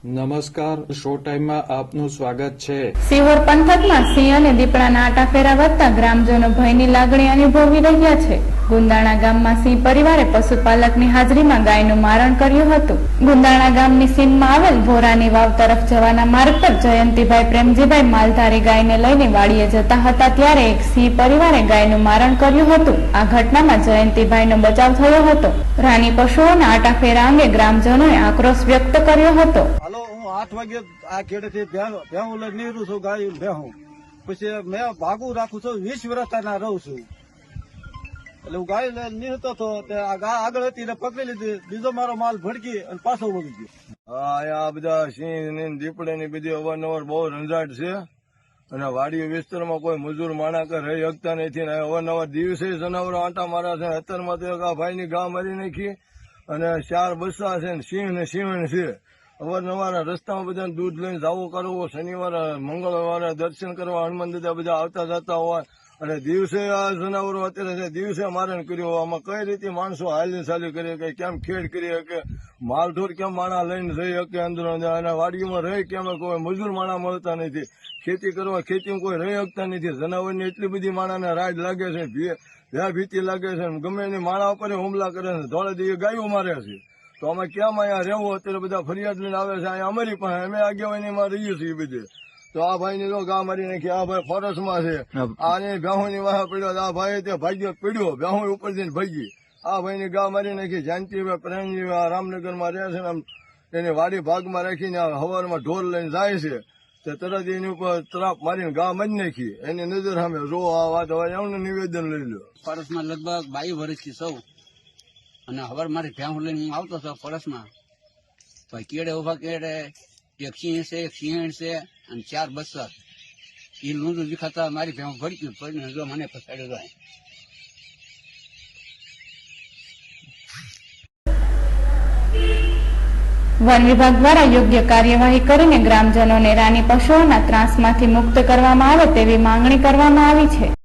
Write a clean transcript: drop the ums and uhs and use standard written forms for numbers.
નમસ્કાર, શો ટાઈમમાં આપનું સ્વાગત છે। સિહોર પંથકમાં સિંહ અને દીપડાના આટાફેરા વધતા ગ્રામજનો ભયની લાગણી અનુભવી રહ્યા છે। ગુંદાણા ગામમાં સિંહ પરિવારે પશુપાલકની હાજરીમાં ગાયનું મારણ કર્યું હતું। ગુંદાણા ગામની સીમમાં આવેલ ભોરાની વાવ તરફ જવાના માર્ગ પર જયંતિભાઈ પ્રેમજીભાઈ માલધારી ગાયને લઈને વાડીએ જતા હતા ત્યારે એક સિંહ પરિવારે ગાયનું મારણ કર્યું હતું। આ ઘટનામાં જયંતિભાઈનો બચાવ થયો હતો। રાની પશુઓના આટાફેરા અંગે ગ્રામજનોએ આક્રોશ વ્યક્ત કર્યો હતો। હાલો, હું 8 વાગે આ ખેડેથી ભેહું લઈને નીકળું છું, ગાય ભેહું પછી મેં ભાગું રાખું છું, 20 વર્ષના રહું છું। એટલે હું ગાય લઈને નીકળતો હતો, આ ગા આગળ હતી ને પકડી લીધી, બીજો મારો માલ ભડકી અને પાછો વળી ગયો। હા, આ બધા સિંહ ને દીપડે ની બધી અવારનવાર બહુ રંજાટ છે અને વાડી વિસ્તારમાં કોઈ મજૂર માણસ રહી શકતા નથી ને અવારનવાર દિવસે જનાવરો આંટા માર્યા છે। અત્યારમાં તો એક આ ભાઈ ની ગા મારી નાખી અને 4 બચ્ચા છે ને સિંહ ને સિંહણ છે। અવારનવાર રસ્તામાં બધા દૂધ લઈને જવું કરવું, શનિવારે મંગળવારે દર્શન કરવા હનુમાન દાદા બધા આવતા જતા હોય અને દિવસે આ જનાવરો અત્યારે દિવસે મારણ કર્યું। આમાં કઈ રીતે માણસો હાલી ચાલી કરી શકે, કેમ ખેડ કરી શકે, માલઢોર કેમ માણા લઈને રહી શકે અંદર અને વાડીઓમાં રહી કેમ કોઈ મજૂર માણા મળતા નથી, ખેતી કરવા ખેતીમાં કોઈ રહી શકતા નથી। જનાવરની એટલી બધી માણાને રાડ લાગે છે, ભીતિ લાગે છે, ગમે એની માણા ઉપર હુમલા કરે છે, ધોળે દી ગાયો મારે છે। તો અમે કેમ અહીંયા રહેવું? અત્યારે બધા ફરિયાદ લઈને આવે છે અહીંયા અમારી પાસે, અમે આગેવાનીમાં રહીએ છીએ બધે। તો આ ભાઈ ની તો ગા મારી નાખી, આ ભાઈ ફોરેસ્ટમાં છે, આની ભેહું ની વાહ પડ્યો, આ ભાઈ તે ભાગ્યો પડ્યો, ભેહું ઉપર જઈને ભાગી, આ ભાઈ ની ગા મારી નાખી। જયંતિભાઈ પ્રેમજીભાઈ રામનગરમાં રહે છે ને એની વાડી ભાગમાં રાખીને હવારમાં ઢોર લઈને જાય છે, તો તરત એની ઉપર તરાપ મારીને ગા મારી નાખી। એની નજર સામે જો આ વાત હવે એમનું નિવેદન લઈ લો। ફોરેસ્ટમાં લગભગ 22 વર્ષથી સૌ અને હવે મારી ભેહું લઈને હું આવતો હતો ફોરેસ્ટમાં, તો કેડે ઉભા કેડે એક સિંહ છે, એક સિંહણ છે અને 4 બચ્ચા એ લૂંડું દેખાતા મારી ભેહું ભડક્યું પડીને જો મને પછાડ્યો જાય। વન વિભાગ દ્વારા યોગ્ય કાર્યવાહી કરીને ગ્રામજનોને રાની પશુઓના ત્રાસમાંથી મુક્ત કરવામાં આવે તેવી માંગણી કરવામાં આવી છે।